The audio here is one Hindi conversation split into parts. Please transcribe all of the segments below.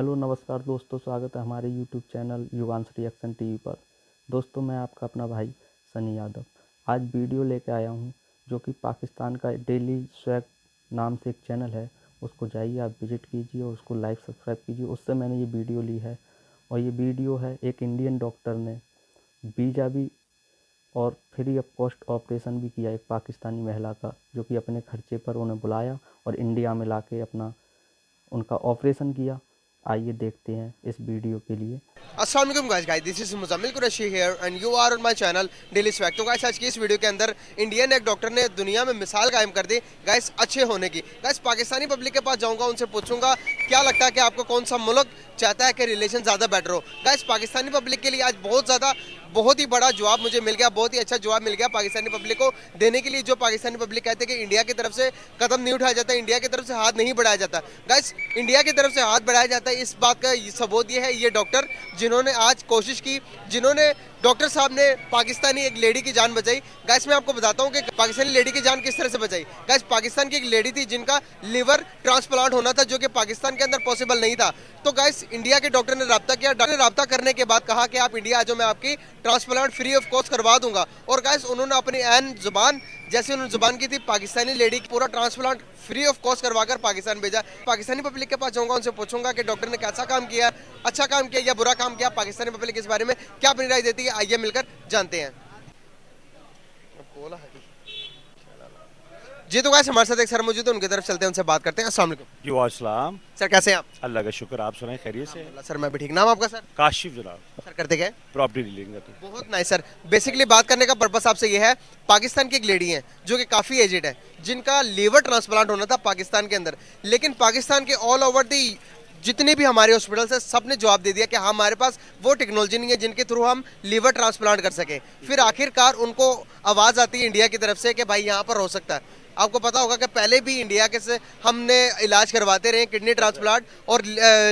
हेलो नमस्कार दोस्तों, स्वागत है हमारे YouTube channel Yuvansh reaction TV पर। दोस्तों, मैं आपका अपना भाई सनी यादव आज वीडियो लेके आया हूं, जो कि पाकिस्तान का डेली स्वैग नाम से एक चैनल है। उसको जाइए, आप विजिट कीजिए और उसको लाइक सब्सक्राइब कीजिए। उससे मैंने ये वीडियो ली है और ये वीडियो है एक इंडियन डॉक्टर ने वीज़ा भी और फ्री ऑफ कॉस्ट ऑपरेशन भी किया एक पाकिस्तानी महिला का, जो कि अपने खर्चे पर उन्हें बुलाया और इंडिया में लाके अपना उनका ऑपरेशन किया। आइए देखते हैं इस वीडियो के लिए। अस्सलाम वालेकुम guys, this is Muzammil Qureshi here and you are on my channel daily swag. तो गाइस, आज की इस वीडियो के अंदर इंडियन एक डॉक्टर ने दुनिया में मिसाल कायम कर दी गाइस अच्छे होने की। गाइस, पाकिस्तानी पब्लिक के पास जाऊंगा, उनसे पूछूंगा क्या लगता है कि आपको कौन सा मुल्क चाहता है कि रिलेशन ज़्यादा बेटर हो। गाइस, पाकिस्तानी पब्लिक के लिए आज बहुत ही बड़ा जवाब मुझे मिल गया, बहुत ही अच्छा जवाब मिल गया पाकिस्तानी पब्लिक को देने के लिए। जो पाकिस्तानी पब्लिक कहते हैं कि इंडिया की तरफ से कदम नहीं उठाया जाता, इंडिया की तरफ से हाथ नहीं बढ़ाया जाता। गाइस, इंडिया की तरफ से हाथ बढ़ाया जाता है, इस बात का सबूत ये है ये डॉक्टर जिन्होंने आज कोशिश की, जिन्होंने डॉक्टर साहब ने पाकिस्तानी एक लेडी की जान बचाई। गाइस, मैं आपको बताता हूँ कि पाकिस्तानी लेडी की जान किस तरह से बचाई। गाइस, पाकिस्तान की एक लेडी थी जिनका लिवर ट्रांसप्लांट होना था, जो कि पाकिस्तान के अंदर पॉसिबल नहीं था। तो गाइस, इंडिया के डॉक्टर ने रब्ता किया। डॉक्टर ने रब्ता करने के बाद कहा कि आप इंडिया आ जाओ, मैं आपकी ट्रांसप्लांट फ्री ऑफ कॉस्ट करवा दूंगा। और गाइस, उन्होंने अपनी ऐन जुबान जैसे उन्होंने जुबान की थी, पाकिस्तानी लेडी की पूरा ट्रांसप्लांट फ्री ऑफ कॉस्ट करवाकर पाकिस्तान भेजा। पाकिस्तानी पब्लिक के पास जाऊंगा, उनसे पूछूंगा कि डॉक्टर ने कैसा काम किया, अच्छा काम किया या बुरा काम किया। पाकिस्तानी पब्लिक इस बारे में क्या अपनी राय देती है, आइए मिलकर जानते हैं। जी, तो गाइस हमारे साथ एक सर मौजूद है, उनकी तरफ चलते हैं, उनसे बात करते हैं। अस्सलाम वालेकुम। जी वालेकुम। सर, कैसे हैं आप? अल्लाह का शुक्र, आप सुनाए खैरियत से? सर, मैं भी ठीक। नाम आपका सर? काशिफ जनाब। सर, करते क्या है? प्रॉपर्टी डीलिंग का। बहुत नाइस सर। बेसिकली बात करने का पर्पस आपसे ये है, पाकिस्तान की एक लेडी है जो कि काफ़ी एजेड है, जिनका लीवर ट्रांसप्लांट होना था पाकिस्तान के अंदर, लेकिन पाकिस्तान के ऑल ओवर दी जितने भी हमारे हॉस्पिटल्स हैं सब ने जवाब दे दिया कि हमारे पास वो टेक्नोलॉजी नहीं है जिनके थ्रू हम लीवर ट्रांसप्लांट कर सकें। फिर आखिरकार उनको आवाज़ आती है इंडिया की तरफ से कि भाई यहाँ पर हो सकता है। आपको पता होगा कि पहले भी इंडिया के से हमने इलाज करवाते रहे, किडनी ट्रांसप्लांट और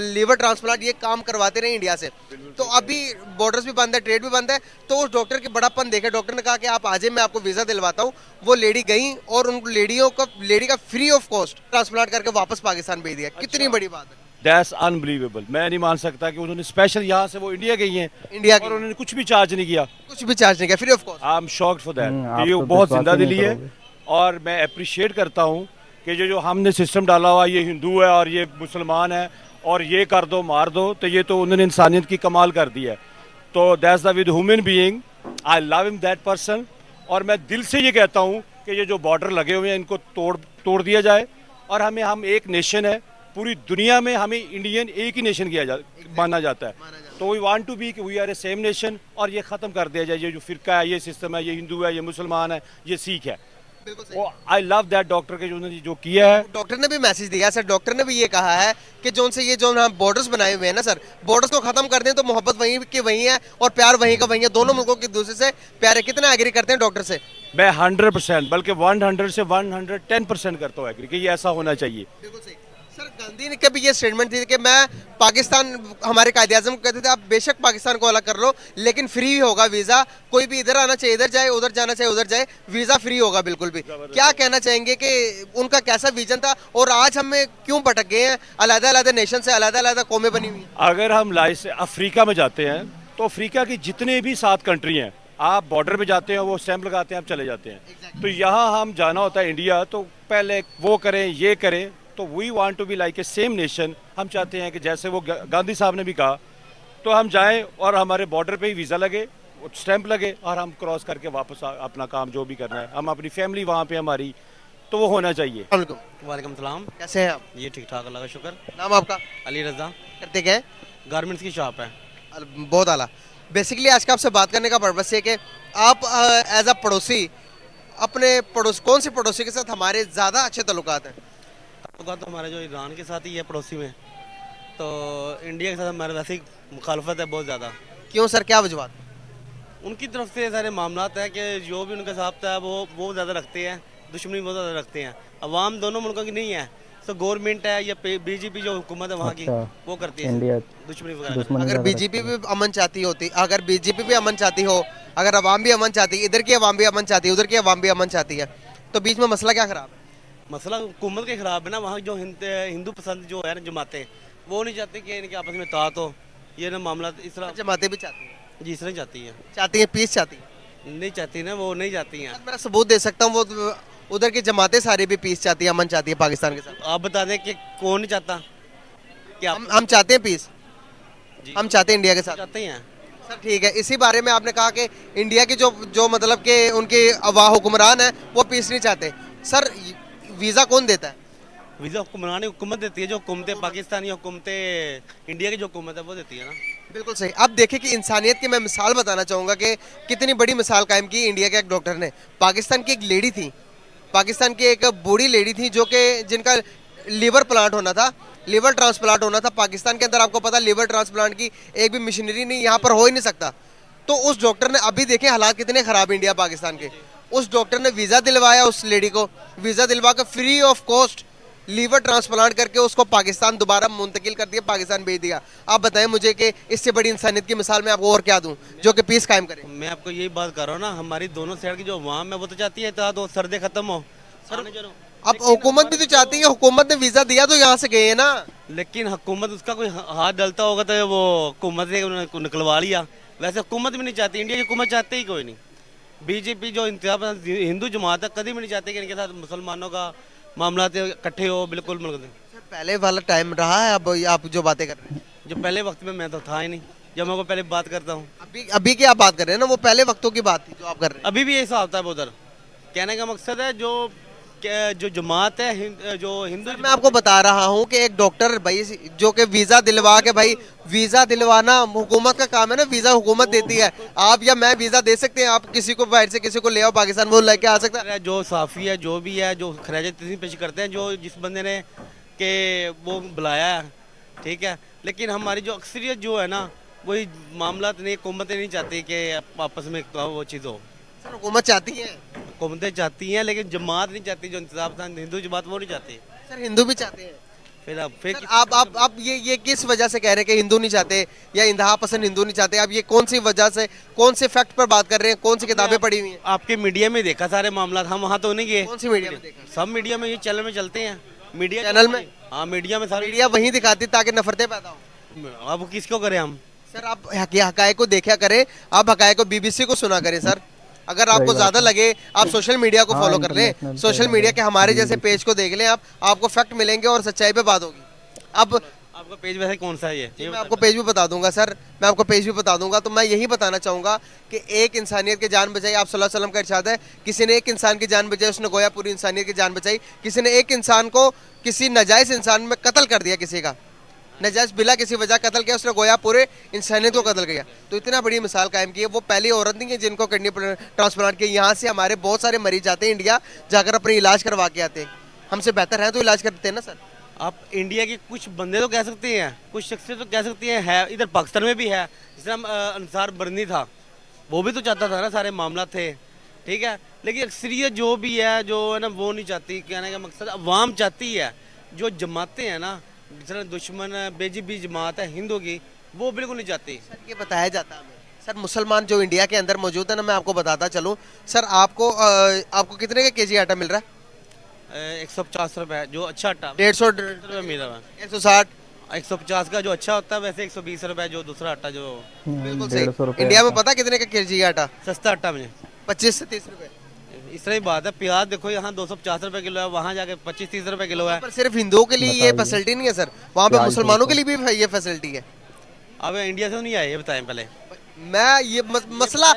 लीवर ट्रांसप्लांट ये काम करवाते रहे इंडिया से। तो अभी बॉर्डर्स भी बंद है, ट्रेड भी बंद है। तो उस डॉक्टर की बड़ापन देखे, डॉक्टर ने कहा कि आप आ जाइए, मैं आपको वीज़ा दिलवाता हूँ। वो लेडी गई और उन लेडी का फ्री ऑफ कॉस्ट ट्रांसप्लांट करके वापस पाकिस्तान भेज दिया। कितनी बड़ी बात है। That's unbelievable. मैं नहीं मान सकता कि उन्होंने स्पेशल यहाँ से वो इंडिया गई हैं, इंडिया और उन्होंने कुछ भी चार्ज नहीं किया। कुछ भी चार्ज नहीं किया, free of cost. I am shocked for that. आप ये तो बहुत विश्वास जिंदा ही नहीं दिली है करोगे। और मैं अप्रिशिएट करता हूँ कि जो हमने सिस्टम डाला हुआ, ये हिंदू है और ये मुसलमान है और ये कर दो मार दो, तो ये तो उन्होंने इंसानियत की कमाल कर दी है। तो that's the with human being, I love him that person. और मैं दिल से ये कहता हूँ कि ये जो बॉर्डर लगे हुए हैं इनको तोड़ दिया जाए। और हम एक नेशन है, पूरी दुनिया में हमें इंडियन एक ही नेशन माना जाता है। तो we want to be we are a same nation, और ये ख़त्म कर दिया जाए। ये जो फिरका है, ये सिस्टम है, ये हिंदू है, ये मुसलमान है, ये सिख है। आई लव दैट डॉक्टर के जो किया है। डॉक्टर ने भी मैसेज दिया सर, डॉक्टर ने भी ये कहा है कि जो हम बॉर्डर्स बनाए हुए हैं ना सर, बॉर्डर्स को खत्म कर दें तो मोहब्बत वहीं की वहीं है और प्यार वहीं का वहीं है। दोनों मुल्कों के दूसरे से प्यार है। कितना एग्री करते हैं डॉक्टर से? मैं 100% बल्कि 100 से 110% करता हूँ एग्री कि ये ऐसा होना चाहिए। बिल्कुल सही सर। गांधी ने कभी ये स्टेटमेंट दी कि मैं पाकिस्तान, हमारे कायदे आज़म कहते थे आप बेशक पाकिस्तान को अलग कर लो, लेकिन फ्री होगा वीज़ा। कोई भी इधर आना चाहिए इधर जाए, उधर जाना चाहिए उधर जाए, वीज़ा फ्री होगा बिल्कुल भी। क्या कहना चाहेंगे कि उनका कैसा विजन था और आज हमें क्यों भटक गए हैं? अलग-अलग नेशन से अलग-अलग कौमें बनी हुई। अगर हम लाइफ से अफ्रीका में जाते हैं तो अफ्रीका की जितने भी 7 कंट्री हैं, आप बॉर्डर पे जाते हैं, वो स्टैंप लगाते हैं, आप चले जाते हैं। तो यहाँ हम जाना होता है इंडिया, तो पहले वो करें ये करें। तो we want to be like a same nation. हम चाहते हैं कि जैसे वो गांधी साहब ने भी कहा, तो हम जाएं और हमारे बॉर्डर पे ही वीज़ा लगे, स्टैंप लगे, और हम क्रॉस करके वापस अपना काम जो भी करना है, हम अपनी फैमिली वहाँ पे हमारी, तो वो होना चाहिए। वालेकुम सलाम। कैसे हैं आप? ये ठीक ठाक, अल्लाह का शुक्र। नाम आपका? अली रजा। करते क्या है? गारमेंट्स की शॉप है। बहुत आला। बेसिकली आज का आपसे बात करने का पर्पस है कि आप एज अ पड़ोसी अपने कौन से पड़ोसी के साथ हमारे ज़्यादा अच्छे ताल्लुकात हैं? तो हमारे जो ईरान के साथ ही है पड़ोसी में, तो इंडिया के साथ हमारे वैसे ही मुखालफत है बहुत ज़्यादा। क्यों सर, क्या वजूहत? उनकी तरफ से सारे मामलात है कि जो भी उनका साथ है वो ज़्यादा रखते हैं, दुश्मनी बहुत ज़्यादा रखते हैं। अवाम दोनों मुल्कों की नहीं है, तो गवर्नमेंट है या बीजेपी जो हुकूमत है वहाँ की, वो करती है इंडिया दुश्मनी वगैरह। अगर बीजेपी भी अमन चाहती होती, अगर बीजेपी भी अमन चाहती हो, अगर अवाम भी अमन चाहती, इधर की अवाम भी अमन चाहती है, उधर की अवाम भी अमन चाहती है, तो बीच में मसला क्या खराब है? मसला हुकूमत के खिलाफ है ना। वहाँ जो हिंदू पसंद जो है ना जमातें, वो नहीं चाहते कि इनके आपस में तात हो, ये ना मामला इस तरह जमातें भी चाहती हैं, जी इस तरह चाहती हैं, चाहती हैं पीस चाहती हैं। नहीं चाहती ना, वो नहीं चाहती हैं। मैं सबूत दे सकता हूँ, वो उधर की जमातें सारी भी पीस चाहती है, अमन चाहती है पाकिस्तान के साथ। आप बता दें कि कौन नहीं चाहता, क्या हम चाहते हैं पीस, जी हम चाहते हैं इंडिया के साथ। चाहते हैं। सर ठीक है, इसी बारे में आपने कहा कि इंडिया की जो जो मतलब कि उनके अवा हुक्मरान है वो पीस नहीं चाहते। सर वीज़ा कौन देता है? वीज़ा हुक्मरानी हुकूमत देती है, जो हुकूमतें पाकिस्तानी हुकूमतें इंडिया की जो हुकूमत है वो देती है ना। बिल्कुल सही। अब देखिए कि इंसानियत की मैं मिसाल बताना चाहूँगा कि कितनी बड़ी मिसाल कायम की इंडिया के एक डॉक्टर ने। पाकिस्तान की एक लेडी थी, पाकिस्तान की एक बूढ़ी लेडी थी जो कि जिनका लीवर प्लांट होना था, लीवर ट्रांसप्लांट होना था। पाकिस्तान के अंदर आपको पता लीवर ट्रांसप्लांट की एक भी मशीनरी नहीं, यहाँ पर हो ही नहीं सकता। तो उस डॉक्टर ने, अभी देखें हालात कितने ख़राब इंडिया पाकिस्तान के, उस डॉक्टर ने वीज़ा दिलवाया उस लेडी को, वीज़ा दिलवा कर free of cost liver transplant करके उसको पाकिस्तान दोबारा मुंतकिल कर दिया, पाकिस्तान भेज दिया। आप बताएं मुझे कि इससे बड़ी इंसानियत की मिसाल मैं आपको और क्या दूं जो कि पीस कायम करे। मैं आपको यही बात कर रहा हूँ ना, हमारी दोनों साइड की जो अवाम है वो तो चाहती है तो सर्दे खत्म हो। अब हुकूमत भी तो चाहती है, हुकूमत ने वीज़ा दिया तो यहाँ से गए हैं ना। लेकिन हुकूमत उसका कोई हाथ डलता होगा तो वो हुकूमत से उन्होंने निकलवा लिया। वैसे हुकूमत भी नहीं चाहती, इंडिया की हुकूमत चाहती ही कोई नहीं। बीजेपी जो इंतजाम हिंदू जमात है कभी भी नहीं चाहती कि इनके साथ मुसलमानों का मामला इकट्ठे हो, बिल्कुल सर पहले वाला टाइम रहा है, अब आप जो बातें कर रहे हैं। जो पहले वक्त में मैं तो था ही नहीं, जब मैं को पहले बात करता हूँ। अभी की आप बात कर रहे हैं ना, वो पहले वक्तों की बात थी जो आप कर रहे हैं। अभी भी यही हिसाब था उधर। कहने का मकसद है जो जमात है जो हिंदू, मैं आपको बता रहा हूँ कि एक डॉक्टर भाई जो कि वीज़ा दिलवा के, भाई वीज़ा दिलवाना हुकूमत का काम है ना, वीज़ा हुकूमत देती है। आप या मैं वीज़ा दे सकते हैं, आप किसी को बाहर से किसी को ले आओ पाकिस्तान, वो लेके आ सकता है। जो साफ़ी है जो भी है, जो खराज पेश करते हैं, जो जिस बंदे ने के वो बुलाया है, ठीक है। लेकिन हमारी जो अक्सरियत जो है ना, वही मामला नहीं, हुकूमतें नहीं चाहती कि आपस में वो चीज़ हो। सर हुकूमत चाहती है, हुकूमतें चाहती हैं लेकिन जमात नहीं चाहती, जो इंतजाम हिंदू जमात वो नहीं चाहती। सर हिंदू भी चाहते हैं। फिर सर आप ये किस वजह से कह रहे हैं कि हिंदू नहीं चाहते या इंतहा पसंद हिंदू नहीं चाहते? आप ये कौन सी वजह से, कौन से फैक्ट पर बात कर रहे हैं, कौन सी किताबें पढ़ी हुई हैं? आपके मीडिया में देखा सारे मामला, हम वहाँ तो नहीं गए। कौन सी मीडिया में देखा? सब मीडिया में, ये चैनल में चलते हैं, मीडिया चैनल में? हाँ मीडिया में सारे। मीडिया वही दिखाती ताकि नफरतें पैदा हो। अब किसको करें हम? सर आप हकायक को देखा करें, आप हकायक को बीबीसी को सुना करें। सर अगर आपको ज्यादा लगे आप सोशल मीडिया को फॉलो कर लें, सोशल मीडिया के हमारे जैसे पेज को देख लें, आपको फैक्ट मिलेंगे और सच्चाई पे बात होगी। अब आपका पेज वैसे कौन सा है? ये मैं आपको पेज भी बता दूंगा सर, मैं आपको पेज भी बता दूंगा। तो मैं यही बताना चाहूंगा कि एक इंसानियत की जान बचाई, आप सल्लल्लाहु अलैहि वसल्लम का इरशाद है, किसी ने एक इंसान की जान बचाई उसने गोया पूरी इंसानियत की जान बचाई। किसी ने एक इंसान को किसी नाजायज इंसान में कत्ल कर दिया, किसी का नजायज बिला किसी वजह कत्ल किया, उसने गोया पूरे इंसानियत को कत्ल किया। तो इतना बड़ी मिसाल कायम की है। वो पहली औरत नहीं है जिनको किडनी ट्रांसप्लांट किया। यहाँ से हमारे बहुत सारे मरीज जाते हैं इंडिया, जाकर अपने इलाज करवा के आते हैं। हमसे बेहतर है तो इलाज करते हैं ना सर। आप इंडिया के कुछ बंदे तो कह सकते हैं, कुछ शख्सियत तो कह सकती हैं, है इधर पाकिस्तान में भी है। जिस अंसार बरनी था, वो भी तो चाहता था ना, सारे मामला थे, ठीक है। लेकिन अक्सरियत जो भी है, जो है ना, वो नहीं चाहती। कहने का मकसद अवाम चाहती है। जो जमातें हैं ना, जिस तरह दुश्मन बेजीबी जमात है हिंदू की, वो बिल्कुल नहीं चाहती। सर ये बताया जाता है हमें सर, मुसलमान जो इंडिया के अंदर मौजूद है ना, मैं आपको बताता चलूँ सर, आपको कितने का केजी आटा मिल रहा है? 150 रुपये जो अच्छा आटा, 150 रुपये मिल रहा है। 160 150 का जो अच्छा होता है, वैसे 120 रुपये जो दूसरा आटा जो बिल्कुल सही। इंडिया में पता कितने का केजी आटा? सस्ता आटा मुझे 25 से 30 रुपए। इस तरह ही बात है। प्याज देखो यहाँ 250 रुपये किलो है, वहाँ जाके 25-30 रुपये किलो है। पर सिर्फ हिंदुओं के लिए ये फैसिलिटी नहीं है सर, वहाँ पे मुसलमानों के लिए भी ये फैसिलिटी है। अब इंडिया से नहीं आए, ये बताएं पहले। मैं ये मसला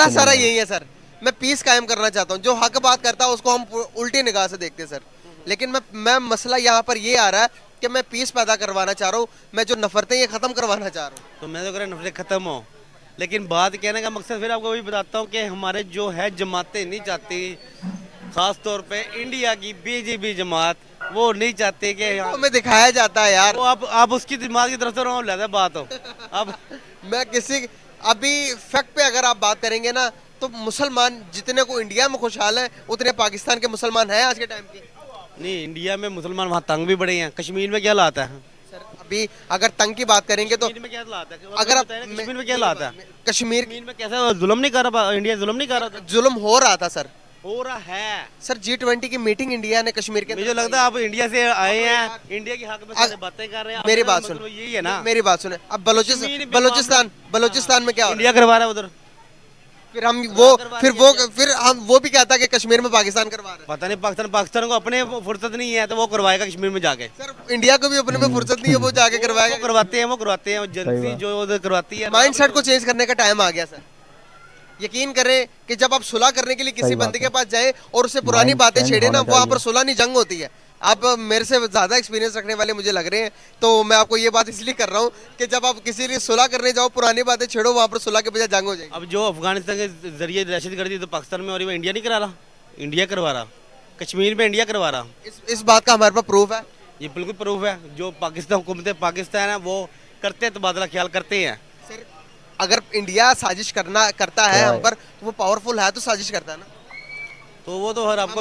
सारा यही है सर। मैं पीस कायम करना चाहता हूँ। जो हक बात करता है उसको हम उल्टी निगाह से देखते हैं सर। लेकिन मैं मसला यहाँ पर ये आ रहा है कि मैं पीस पैदा करवाना चाह रहा हूँ, मैं जो नफरतें ये खत्म करवाना चाह रहा हूँ। तो मैं तो कह रहा नफरत खत्म हो, लेकिन बात कहने का मकसद फिर आपको वही बताता हूँ कि हमारे जो है जमातें नहीं चाहती, खास तौर पे इंडिया की बीजेपी जमात, वो नहीं चाहती कि हमें दिखाया जाता है यार। वो आप उसकी दिमाग की तरफ से रहो, लेते बात हो। अब मैं अभी फैक्ट पे अगर आप बात करेंगे ना, तो मुसलमान जितने को इंडिया में खुशहाल है, उतने पाकिस्तान के मुसलमान हैं आज के टाइम के। नहीं, इंडिया में मुसलमान वहाँ तंग भी बड़े हैं। कश्मीर में क्या लाता है सर? अभी अगर तंग की बात करेंगे तो कश्मीर में क्या लाता है? अगर आप कश्मीर में क्या लाता है? कश्मीर में कैसा जुल्म नहीं कर रहा? इंडिया जुल्म नहीं कर रहा था? जुल्म हो रहा था सर, हो रहा है। सर G20 की मीटिंग इंडिया ने कश्मीर के मुझे जो लगता है आप इंडिया से आए हैं, इंडिया की हक में सारे बातें कर रहे हैं। मेरी आपका बात मतलब सुन, यही है ना। मेरी बात सुने। अब कश्मीर में बलोचिस्तान में क्या हो रहा है? इंडिया करवा रहा है उधर। फिर हम करवा रही है फिर हम वो भी कहता है कि कश्मीर में पाकिस्तान करवा रहा है। पता नहीं, पाकिस्तान को अपने फुर्सत नहीं है तो वो करवाएगा कश्मीर में जाके। सर इंडिया को भी अपने में फुर्सत नहीं है, वो जाके करवाएगा। वो करवाते हैं एजेंसी जो उधर करवाती है। माइंडसेट को चेंज करने का टाइम आ गया सर। यकीन करें कि जब आप सुलह करने के लिए किसी बंदे के पास जाए और उससे पुरानी बातें छेड़े ना, वहां पर सुलह नहीं जंग होती है। आप मेरे से ज्यादा एक्सपीरियंस रखने वाले मुझे लग रहे हैं, तो मैं आपको ये बात इसलिए कर रहा हूँ कि जब आप किसी लिए सुलह करने जाओ, पुरानी बातें छेड़ो, वहां पर सुलह के बजाय जंग हो जाएगी। अब जो अफगानिस्तान के जरिए दहशत गर्दी तो पाकिस्तान में, और इंडिया नहीं करा रहा, इंडिया करवा रहा, कश्मीर में इंडिया करवा रहा। इस बात का हमारे पास प्रूफ है। ये बिल्कुल प्रूफ है। जो पाकिस्तान हुकूमत पाकिस्तान है वो करते हैं, तबादला ख्याल करते हैं। सर अगर इंडिया साजिश करता है हम पर, तो वो पावरफुल है तो साजिश करता है ना। तो वो तो हर आपको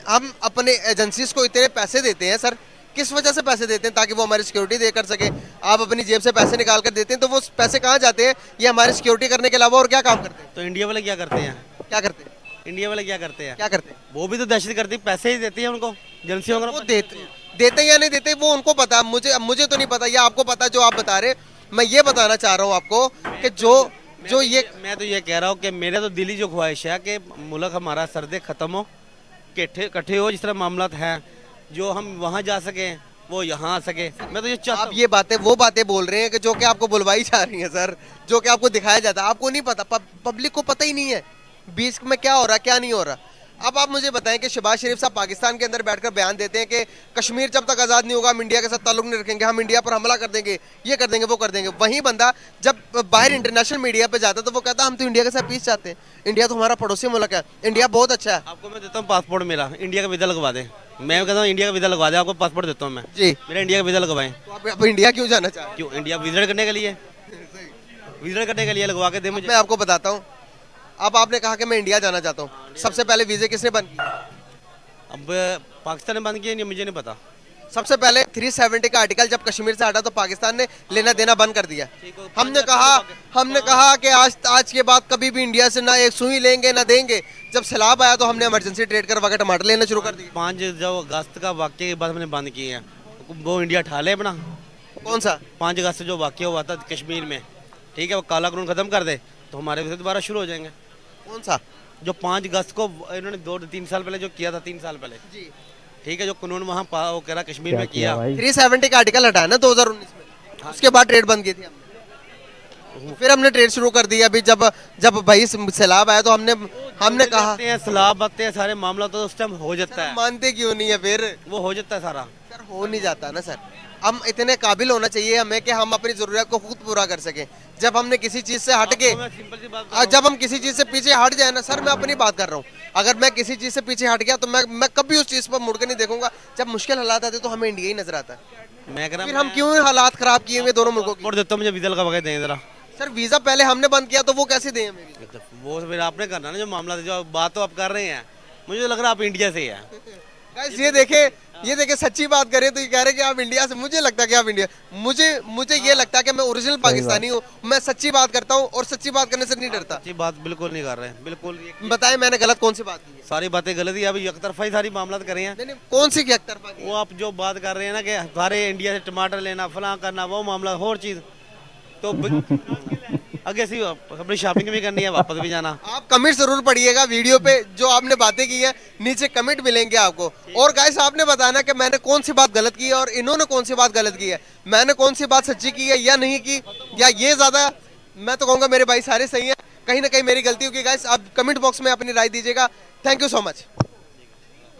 हम अपने एजेंसीज को इतने पैसे देते हैं सर, किस वजह से पैसे देते हैं? ताकि वो हमारी सिक्योरिटी दे कर सके। आप अपनी जेब से पैसे निकाल कर देते हैं, तो वो पैसे कहाँ जाते हैं? ये हमारी सिक्योरिटी करने के अलावा और क्या काम करते हैं? तो इंडिया वाले क्या करते हैं? क्या करते हैं? इंडिया वाले क्या करते हैं? क्या करते हैं? वो भी तो दहशत गर्दी पैसे ही देती है उनको, एजेंसियों वो देते या नहीं देते वो उनको पता है, मुझे तो नहीं पता, या आपको पता जो आप बता रहे। मैं ये बताना चाह रहा हूँ आपको कि मैं तो ये कह रहा हूँ कि मेरा तो दिली जो ख्वाहिश है कि मुल्क हमारा सर्दे खत्म हो, इकट्ठे हो, जिस तरह मामला हैं, जो हम वहाँ जा सके वो यहाँ आ सके। मैं तो ये चाहता हूँ। आप ये वो बातें बोल रहे हैं कि जो कि आपको बुलवाई जा रही है सर, जो कि आपको दिखाया जाता है, आपको नहीं पता, पब्लिक को पता ही नहीं है बीच में क्या हो रहा क्या नहीं हो रहा। अब आप मुझे बताएं कि शहबाज शरीफ साहब पाकिस्तान के अंदर बैठकर बयान देते हैं कि कश्मीर जब तक आज़ाद नहीं होगा हम इंडिया के साथ ताल्लुक नहीं रखेंगे, हम इंडिया पर हमला कर देंगे, ये कर देंगे, वो कर देंगे। वहीं बंदा जब बाहर इंटरनेशनल मीडिया पे जाता है तो वो कहता है हम तो इंडिया के साथ पीस चाहते हैं, इंडिया तो हमारा पड़ोसी मुल्क है, इंडिया बहुत अच्छा है। आपको मैं देता हूँ पासपोर्ट, मेरा इंडिया का वीज़ा लगवा दे। मैं कहता हूँ इंडिया का वीज़ा लगवा दे, आपको पासपोर्ट देता हूँ मैं जी। मेरा इंडिया का वीज़ा लगवाएं। तो आप इंडिया क्यों जाना चाह रहे हैं? क्यों? इंडिया विजिट करने के लिए, विजिट करने के लिए लगवा के दे मुझे। मैं आपको बताता हूँ। अब आपने कहा कि मैं इंडिया जाना चाहता हूँ, सबसे पहले वीजे किसने बंद किए? अब पाकिस्तान ने बंद किया नहीं, मुझे नहीं पता। सबसे पहले 370 का आर्टिकल जब कश्मीर से हटा तो पाकिस्तान ने लेना देना बंद कर दिया। हमने कहा कि आज के बाद कभी भी इंडिया से ना एक सुई लेंगे ना देंगे। जब सैलाब आया तो हमने इमरजेंसी ट्रेड करवा के टमाटर लेना शुरू कर दिया। 5 अगस्त का वाक़े के बाद हमने बंद किए हैं, वो इंडिया ठा ले अपना। कौन सा? 5 अगस्त से जो वाक़या हुआ था कश्मीर में, ठीक है, वो काला कानून खत्म कर दे तो हमारे विषय दोबारा शुरू हो जाएंगे। कौन सा? जो 5 अगस्त को इन्होंने 2-3 साल पहले जो किया था, 3 साल पहले जी, ठीक है, जो कानून वहाँ वो कह रहा कश्मीर में किया। 370 का आर्टिकल हटाया ना 2019 में, उसके बाद ट्रेड बंद की थी हमने। फिर हमने ट्रेड शुरू कर दिया। अभी जब भाई सैलाब आया तो हमने कहा सैलाब आते हैं सारे मामला तो उस टाइम हो जाता है। मानते क्यों नहीं है? फिर वो हो जाता है सारा। सर हो नहीं जाता ना सर। हम इतने काबिल होना चाहिए हमें कि हम अपनी जरूरत को खुद पूरा कर सकें। जब हमने किसी चीज से हट के जब हम किसी चीज से पीछे हट जाए ना सर, मैं अपनी बात कर रहा हूँ, अगर मैं किसी चीज से पीछे हट गया तो मैं कभी उस चीज पर मुड़ के नहीं देखूंगा। जब मुश्किल हालात आते तो हमें इंडिया ही नजर आता है। मैं फिर हम क्यों हालात खराब किए हुए दोनों मुल्कों की? देता हूं, मुझे वीजा लगा के दें जरा। सर वीजा पहले हमने बंद किया तो वो कैसे दें हमें? वो फिर आपने करना ना, जो मामला जो बात तो आप कर रहे हैं, मुझे तो लग रहा है आप इंडिया से ही है। गाइस ये देखे सच्ची बात करें तो ये कह रहे कि आप इंडिया से, मुझे लगता है कि आप इंडिया, मुझे ये लगता है कि मैं ओरिजिनल पाकिस्तानी हूँ, मैं सच्ची बात करता हूँ और सच्ची बात करने से नहीं डरता। सच्ची बात बिल्कुल नहीं कर रहे हैं, बिल्कुल। बताएं मैंने गलत कौन सी बात की है? सारी बातें गलत ही, अभी एकतरफा ही सारी मामला कर रहे हैं। नहीं, कौन सी एकतरफा? वो आप जो बात कर रहे हैं ना कि सारे इंडिया से टमाटर लेना, फलां करना, वो मामला और चीज तो आगे से अपनी शॉपिंग भी करनी है, वापस भी जाना। आप कमेंट जरूर पढ़िएगा वीडियो पे, जो आपने बातें की है नीचे कमेंट मिलेंगे आपको। और गाइस आपने बताना कि मैंने कौन सी बात गलत की है और इन्होंने कौन सी बात गलत की है, मैंने कौन सी बात सच्ची की है या नहीं की, या ये ज्यादा। मैं तो कहूँगा मेरे भाई सारे सही है, कहीं ना कहीं मेरी गलती होगी। गाइस आप कमेंट बॉक्स में अपनी राय दीजिएगा। Thank you so much.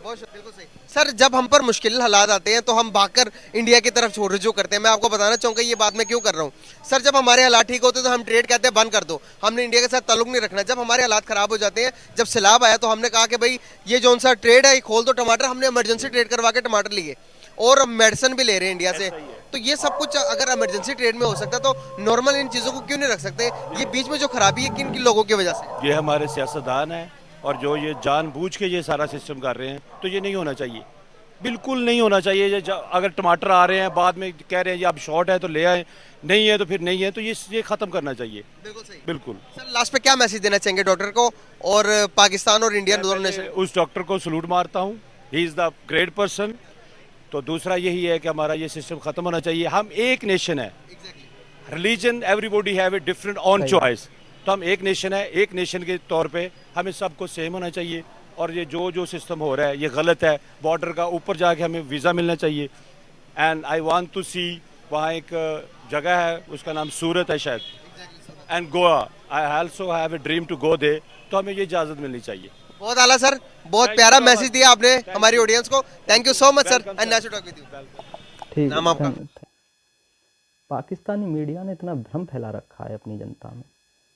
बिल्कुल सही सर। जब हम पर मुश्किल हालात आते हैं तो हम भागकर इंडिया की तरफ रुजू करते हैं। मैं आपको बताना चाहूँगा ये बात मैं क्यों कर रहा हूँ सर। जब हमारे हालात ठीक होते हैं तो हम ट्रेड कहते हैं बंद कर दो, हमने इंडिया के साथ ताल्लुक नहीं रखना। जब हमारे हालात खराब हो जाते हैं, जब सैलाब आया तो हमने कहा कि भाई ये जो सा ट्रेड है खोल दो टमाटर। हमने इमरजेंसी ट्रेड करवा के टमाटर लिए और मेडिसिन भी ले रहे हैं इंडिया से। तो ये सब कुछ अगर इमरजेंसी ट्रेड में हो सकता है तो नॉर्मल इन चीज़ों को क्यों नहीं रख सकते? ये बीच में जो खराबी है किन किन लोगों की वजह से? ये हमारे सियासतदान हैं और जो ये जानबूझ के ये सारा सिस्टम कर रहे हैं, तो ये नहीं होना चाहिए। बिल्कुल नहीं होना चाहिए। अगर टमाटर आ रहे हैं बाद में कह रहे हैं ये अब शॉर्ट है तो ले आए, नहीं है तो फिर नहीं है, तो ये ख़त्म करना चाहिए। बिल्कुल सही। बिल्कुल। सर लास्ट पे क्या मैसेज देना चाहेंगे डॉक्टर को और पाकिस्तान और इंडिया दोनों नेशन? उस डॉक्टर को सलूट मारता हूँ, he is the great person. तो दूसरा यही है कि हमारा ये सिस्टम ख़त्म होना चाहिए। हम एक नेशन है, religion everybody have a different on सही बात। चॉइस, तो हम एक नेशन है, एक नेशन के तौर पे हमें सबको सेम होना चाहिए। और ये जो सिस्टम हो रहा है ये गलत है। बॉर्डर का ऊपर जाके हमें वीज़ा मिलना चाहिए। And I want to see, वहाँ एक जगह है उसका नाम सूरत है शायद, and Goa, I also have a dream to go there, तो हमें ये इजाज़त मिलनी चाहिए। बहुत आला सर, बहुत Thank प्यारा you so मैसेज much. दिया आपने Thank हमारी you. ऑडियंस को। Thank you so much sir Welcome, and sir. Nice to talk with you. ठीक नाम आपका? पाकिस्तानी मीडिया ने इतना भ्रम फैला रखा है अपनी जनता में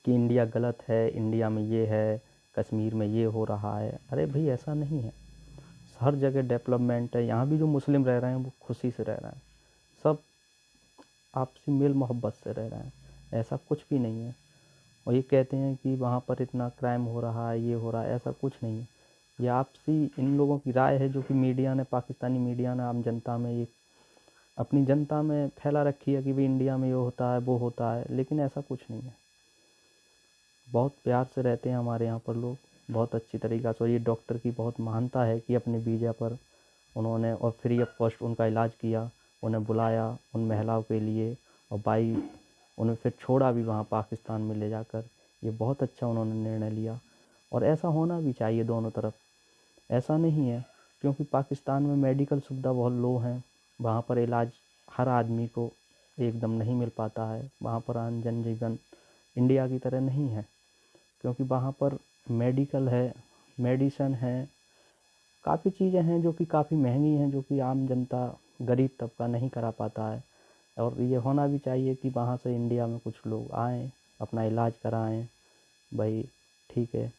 कि इंडिया गलत है, इंडिया में ये है, कश्मीर में ये हो रहा है। अरे भाई ऐसा नहीं है, हर जगह डेवलपमेंट है। यहाँ भी जो मुस्लिम रह रहे हैं वो खुशी से रह रहे हैं, सब आपसी मेल मोहब्बत से रह रहे हैं, ऐसा कुछ भी नहीं है। और ये कहते हैं कि वहाँ पर इतना क्राइम हो रहा है, ये हो रहा है, ऐसा कुछ नहीं है। ये आपसी इन लोगों की राय है जो कि मीडिया ने, पाकिस्तानी मीडिया ने आम जनता में, ये अपनी जनता में फैला रखी है कि भाई इंडिया में ये होता है वो होता है, लेकिन ऐसा कुछ नहीं है। बहुत प्यार से रहते हैं हमारे यहाँ पर लोग, बहुत अच्छी तरीक़ा से। और ये डॉक्टर की बहुत महानता है कि अपने वीज़ा पर उन्होंने और फ्री ऑफ कॉस्ट उनका इलाज किया, उन्हें बुलाया उन महिलाओं के लिए, और भाई उन्हें फिर छोड़ा भी वहाँ पाकिस्तान में ले जाकर। ये बहुत अच्छा उन्होंने निर्णय लिया, और ऐसा होना भी चाहिए दोनों तरफ। ऐसा नहीं है, क्योंकि पाकिस्तान में मेडिकल सुविधा बहुत लो है, वहाँ पर इलाज हर आदमी को एकदम नहीं मिल पाता है। वहाँ पर आम जनजीवन इंडिया की तरह नहीं है, क्योंकि वहाँ पर मेडिकल है, मेडिसन है, काफ़ी चीज़ें हैं जो कि काफ़ी महंगी हैं, जो कि आम जनता, गरीब तबका नहीं करा पाता है। और ये होना भी चाहिए कि वहाँ से इंडिया में कुछ लोग आएँ, अपना इलाज कराएँ। भाई ठीक है,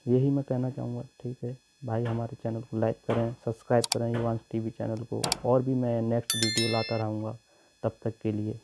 यही मैं कहना चाहूँगा। ठीक है भाई, हमारे चैनल को लाइक करें, सब्सक्राइब करें युवांश टीवी चैनल को, और भी मैं नेक्स्ट वीडियो लाता रहूँगा। तब तक के लिए